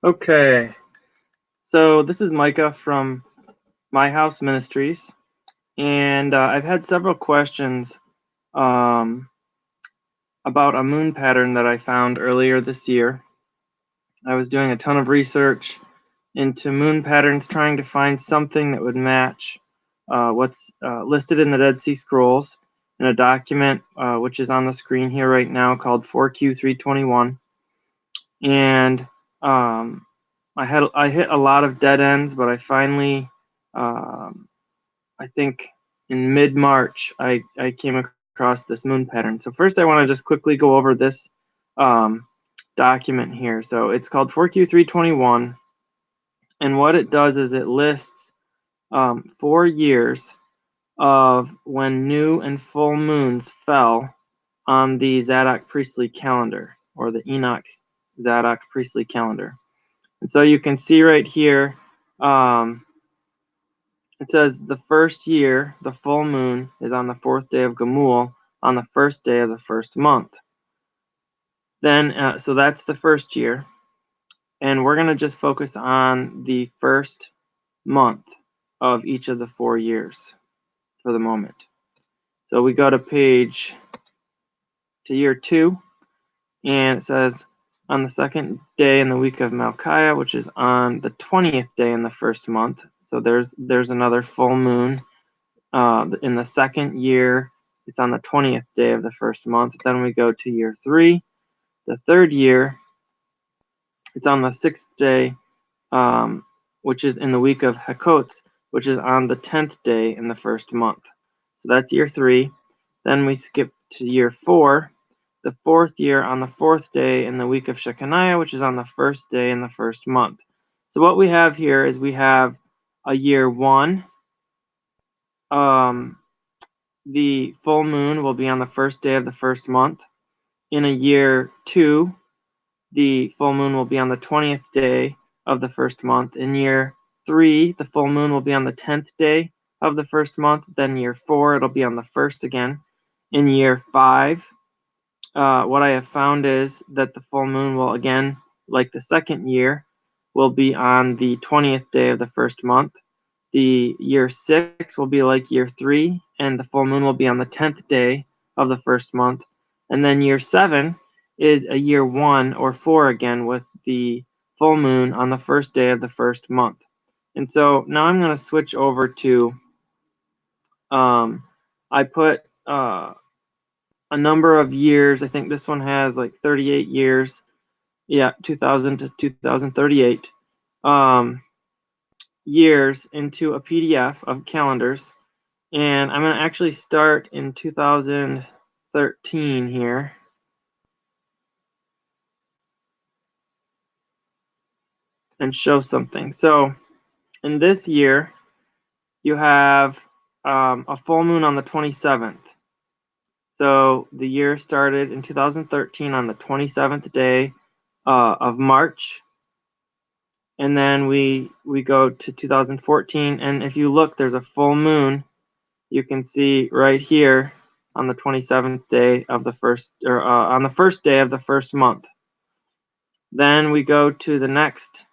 Okay, so this is Micah from My House Ministries, and I've had several questions um, about a moon pattern that I found earlier this year. I was doing a ton of research into moon patterns, trying to find something that would match what's listed in the Dead Sea Scrolls in a document which is on the screen here right now called 4Q321. And I hit a lot of dead ends, but I finally, I think in mid-March, I came across this moon pattern. So first I want to just quickly go over this um, document here. So it's called 4Q321, and what it does is it lists 4 years of when new and full moons fell on the Zadok priestly calendar, or the Enoch Zadok priestly calendar. And so you can see right here, it says the first year, the full moon is on the 4th day of Gamul, on the 1st day of the 1st month. Then, so that's the first year. And we're going to just focus on the first month of each of the 4 years for the moment. So we go to year 2, and it says on the 2nd day in the week of Malchiah, which is on the 20th day in the 1st month. So there's another full moon in the 2nd year. It's on the 20th day of the 1st month. Then we go to year 3, the 3rd year. It's on the 6th day, which is in the week of Hakots, which is on the 10th day in the 1st month. So that's year 3. Then we skip to year 4, the 4th year, on the 4th day in the week of Shechaniah, which is on the 1st day in the 1st month. So what we have here is we have a year 1. The full moon will be on the 1st day of the 1st month. In a year 2, the full moon will be on the 20th day of the 1st month. In year 3, the full moon will be on the 10th day of the 1st month. Then year 4, it'll be on the 1st again. In year 5, what I have found is that the full moon will, again, like the 2nd year, will be on the 20th day of the 1st month. The year 6 will be like year 3, and the full moon will be on the 10th day of the 1st month. And then year 7 is a year 1 or 4 again, with the full moon on the 1st day of the 1st month. And so now I'm going to switch over to, I put a number of years. I think this one has like 38 years. Yeah, 2000 to 2038. Years into a PDF of calendars, and I'm going to actually start in 2013 here. And show something. So in this year, you have a full moon on the 27th. So the year started in 2013 on the 27th day of March. And then we go to 2014, and if you look, there's a full moon. You can see right here on the 27th day of the first, or on the 1st day of the 1st month. Then we go to the next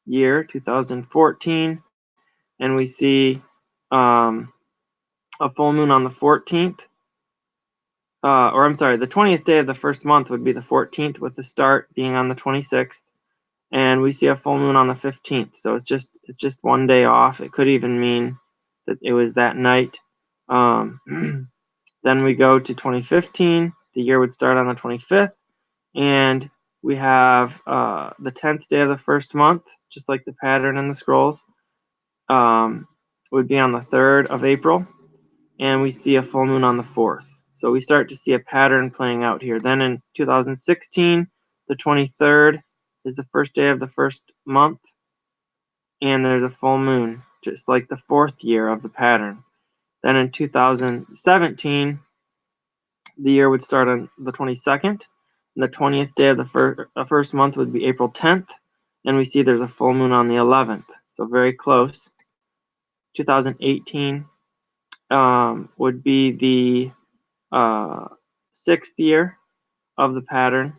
year, 2014, and we see a full moon on the 14th. Or I'm sorry, the 20th day of the 1st month would be the 14th, with the start being on the 26th. And we see a full moon on the 15th. So it's just one day off. It could even mean that it was that night. Then we go to 2015. The year would start on the 25th. And we have the 10th day of the 1st month, just like the pattern in the scrolls, would be on the 3rd of April. And we see a full moon on the 4th. So we start to see a pattern playing out here. Then in 2016, the 23rd is the 1st day of the 1st month, and there's a full moon, just like the 4th year of the pattern. Then in 2017, the year would start on the 22nd, and the 20th day of the 1st month would be April 10th, and we see there's a full moon on the 11th, so very close. 2018 would be the 6th year of the pattern,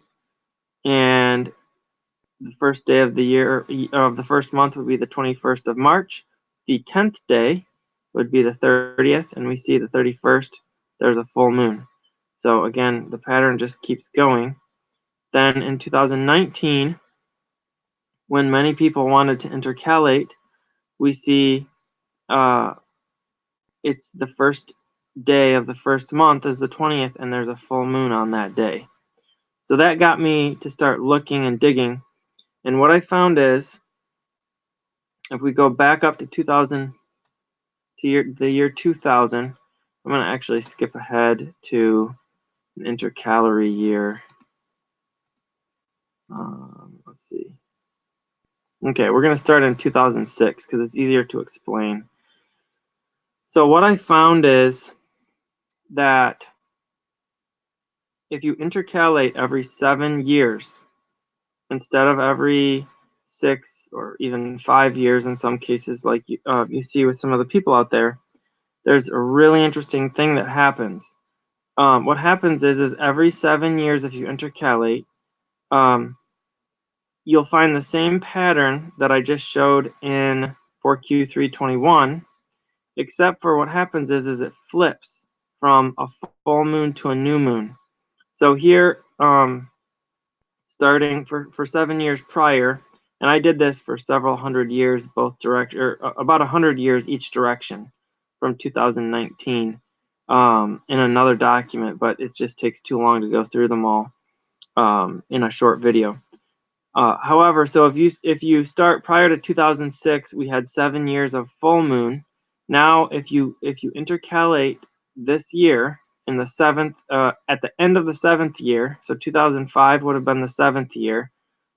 and the first day of the year of the first month would be the 21st of March. The 10th day would be the 30th, and we see the 31st, there's a full moon. So again, the pattern just keeps going. Then in 2019, when many people wanted to intercalate, we see it's the first day of the first month is the 20th, and there's a full moon on that day. So that got me to start looking and digging. And what I found is, if we go back up to 2000, to the year 2000, I'm going to actually skip ahead to an intercalary year. Let's see. Okay, we're going to start in 2006 because it's easier to explain. So what I found is that if you intercalate every 7 years instead of every 6 or even 5 years in some cases, like you see with some of the people out there, there's a really interesting thing that happens. What happens is every 7 years, if you intercalate, you'll find the same pattern that I just showed in 4Q321, except for what happens is it flips from a full moon to a new moon. So here, starting for 7 years prior, and I did this for several hundred years, both about 100 years each direction from 2019 in another document, but it just takes too long to go through them all in a short video. However, so if you start prior to 2006, we had 7 years of full moon. Now, if you intercalate this year in the seventh, at the end of the 7th year, so 2005 would have been the 7th year,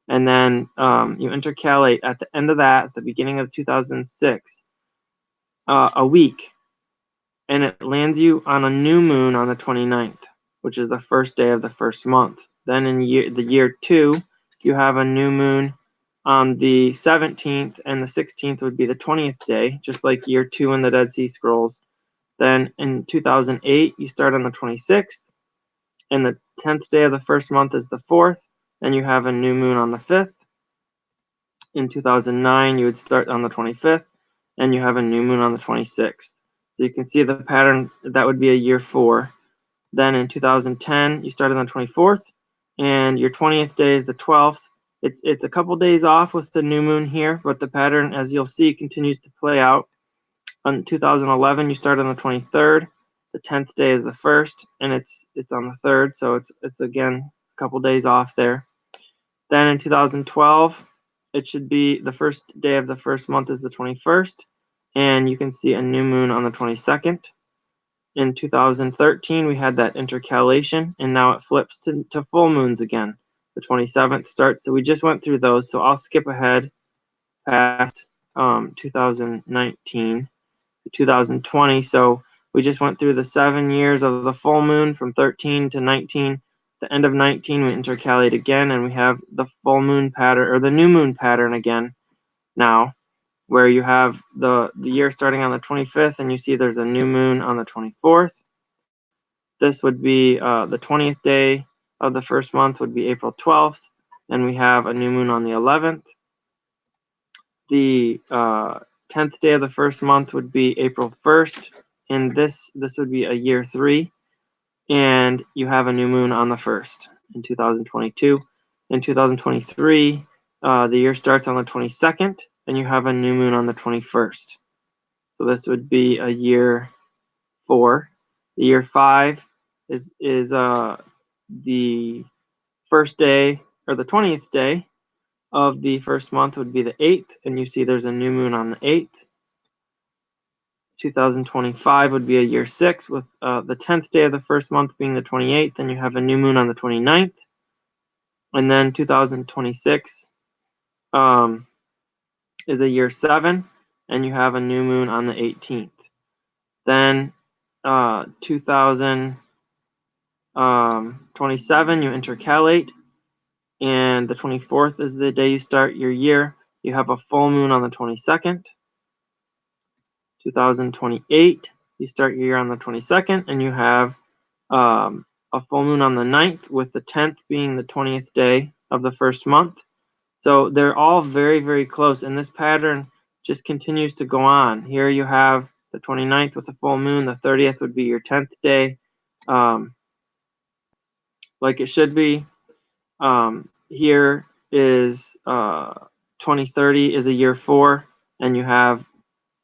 and then you intercalate at the end of that, at the beginning of 2006, a week, and it lands you on a new moon on the 29th, which is the first day of the first month. Then in the year 2, you have a new moon on the 17th, and the 16th would be the 20th day, just like year 2 in the Dead Sea Scrolls. Then in 2008, you start on the 26th, and the 10th day of the first month is the 4th. Then you have a new moon on the 5th. In 2009, you would start on the 25th, and you have a new moon on the 26th. So you can see the pattern, that would be a year 4. Then in 2010, you started on the 24th, and your 20th day is the 12th. It's a couple days off with the new moon here, but the pattern, as you'll see, continues to play out. On 2011, you start on the 23rd. The 10th day is the 1st, and it's on the 3rd, so it's again a couple days off there. Then in 2012, it should be the first day of the first month is the 21st, and you can see a new moon on the 22nd. In 2013, we had that intercalation, and now it flips to full moons again. The 27th starts, so we just went through those, so I'll skip ahead past 2019 to 2020. So we just went through the 7 years of the full moon from 13 to 19. The end of 19, we intercalate again, and we have the full moon pattern, or the new moon pattern again now, where you have the year starting on the 25th, and you see there's a new moon on the 24th. This would be the 20th day of the first month would be April 12th, and we have a new moon on the 11th. The 10th day of the first month would be April 1st, and this would be a year 3, and you have a new moon on the 1st in 2022. In 2023, the year starts on the 22nd, and you have a new moon on the 21st. So this would be a year 4. The year 5 is the first day, or the 20th day of the first month would be the 8th, and you see there's a new moon on the 8th. 2025 would be a year 6, with the 10th day of the first month being the 28th, and you have a new moon on the 29th. And then 2026 is a year 7, and you have a new moon on the 18th. Then 2027, you intercalate, and the 24th is the day you start your year. You have a full moon on the 22nd. 2028, you start your year on the 22nd, and you have a full moon on the 9th, with the 10th being the 20th day of the first month. So they're all very, very close, and this pattern just continues to go on. Here you have the 29th with a full moon. The 30th would be your 10th day, like it should be. Here is 2030 is a year 4, and you have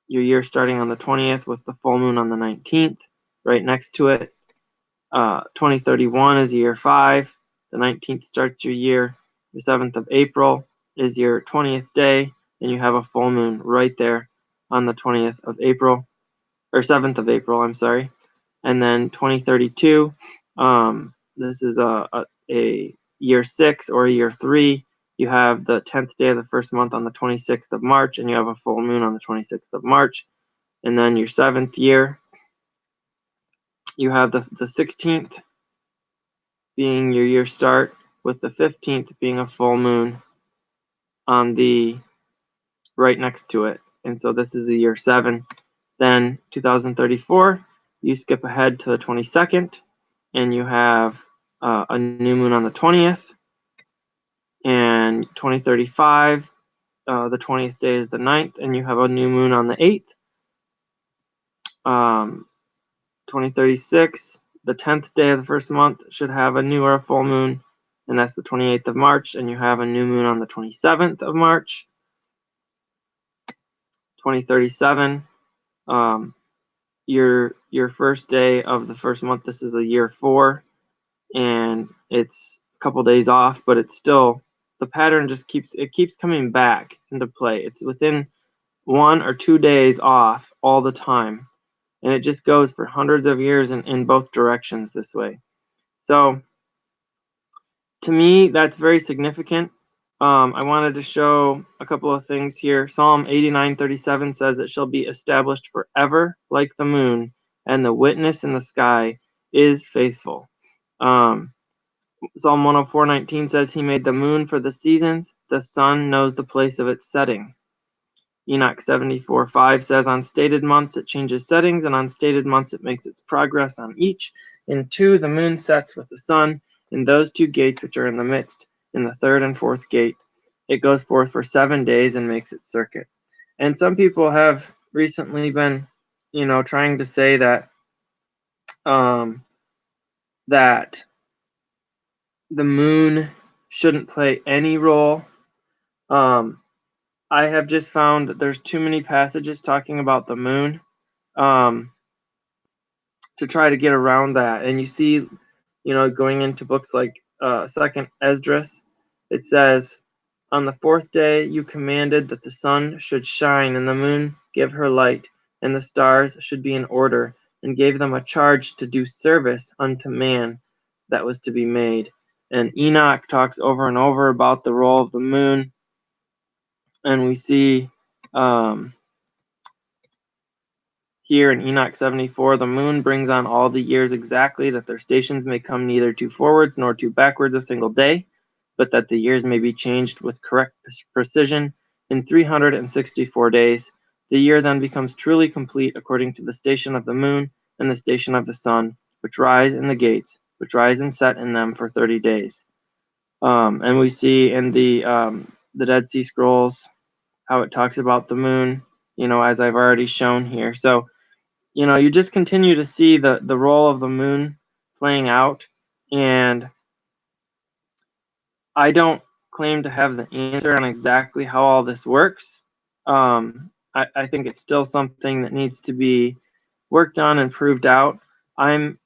your year starting on the 20th with the full moon on the 19th right next to it. 2031 is year 5. The 19th starts your year. The 7th of April is your 20th day, and you have a full moon right there on the 20th of April, or 7th of April, I'm sorry. And then 2032, this is a year 6 or a year 3. You have the 10th day of the first month on the 26th of March, and you have a full moon on the 26th of March. And then your 7th year, you have the 16th being your year start, with the 15th being a full moon on the right next to it. And so this is a year 7. Then 2034, you skip ahead to the 22nd, and you have a new moon on the 20th. And 2035, the 20th day is the 9th, and you have a new moon on the 8th. 2036, the 10th day of the first month should have a new or a full moon, and that's the 28th of March, and you have a new moon on the 27th of March. 2037, your first day of the first month, this is a year 4, and it's a couple days off, but it's still, the pattern just keeps coming back into play. It's within 1 or 2 days off all the time, and it just goes for hundreds of years in both directions this way. So to me, that's very significant. I wanted to show a couple of things here. Psalm 89:37 says, "It shall be established forever like the moon, and the witness in the sky is faithful." Psalm 104:19 says, "He made the moon for the seasons. The sun knows the place of its setting." Enoch 74:5 says, "On stated months it changes settings, and on stated months it makes its progress on each. In 2 the moon sets with the sun, in those 2 gates which are in the midst. In the 3rd and 4th gate, it goes forth for 7 days and makes its circuit." And some people have recently been, trying to say that that the moon shouldn't play any role. I have just found that there's too many passages talking about the moon to try to get around that. And you see, going into books like 2nd Esdras, it says, "On the 4th day you commanded that the sun should shine and the moon give her light, and the stars should be in order, and gave them a charge to do service unto man that was to be made." And Enoch talks over and over about the role of the moon. And we see here in Enoch 74, "The moon brings on all the years exactly, that their stations may come neither too forwards nor too backwards a single day, but that the years may be changed with correct precision in 364 days. The year then becomes truly complete according to the station of the moon and the station of the sun, which rise in the gates, which rise and set in them for 30 days." And we see in the Dead Sea Scrolls how it talks about the moon, as I've already shown here. So, you just continue to see the role of the moon playing out. And I don't claim to have the answer on exactly how all this works. I think it's still something that needs to be worked on and proved out. I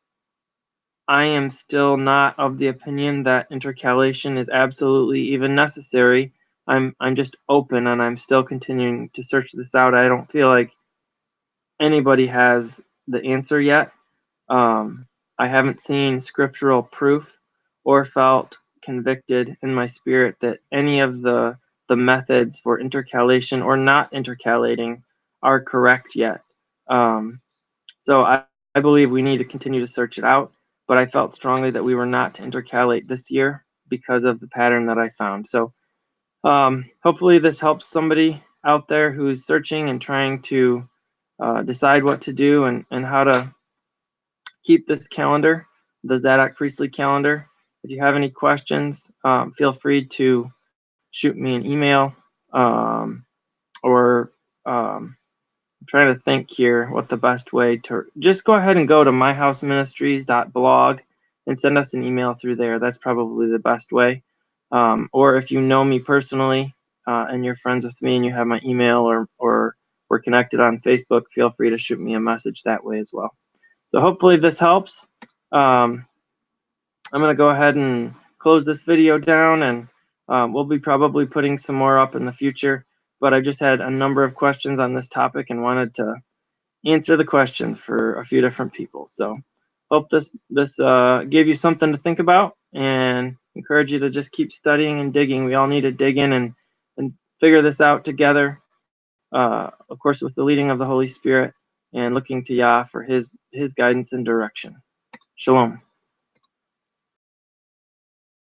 am still not of the opinion that intercalation is absolutely even necessary. I'm just open, and I'm still continuing to search this out. I don't feel like anybody has the answer yet. I haven't seen scriptural proof or felt convicted in my spirit that any of the methods for intercalation or not intercalating are correct yet. So I believe we need to continue to search it out, but I felt strongly that we were not to intercalate this year because of the pattern that I found. So hopefully this helps somebody out there who's searching and trying to decide what to do and how to keep this calendar, the Zadok Priestly calendar. If you have any questions, feel free to shoot me an email, or I'm trying to think here what the best way to, just go ahead and go to myhouseministries.blog and send us an email through there. That's probably the best way. Or if you know me personally, and you're friends with me and you have my email, or we're connected on Facebook, feel free to shoot me a message that way as well. So hopefully this helps. I'm going to go ahead and close this video down, and we'll be probably putting some more up in the future. But I just had a number of questions on this topic and wanted to answer the questions for a few different people. So hope this gave you something to think about, and encourage you to just keep studying and digging. We all need to dig in and figure this out together, of course, with the leading of the Holy Spirit, and looking to Yah for his guidance and direction. Shalom.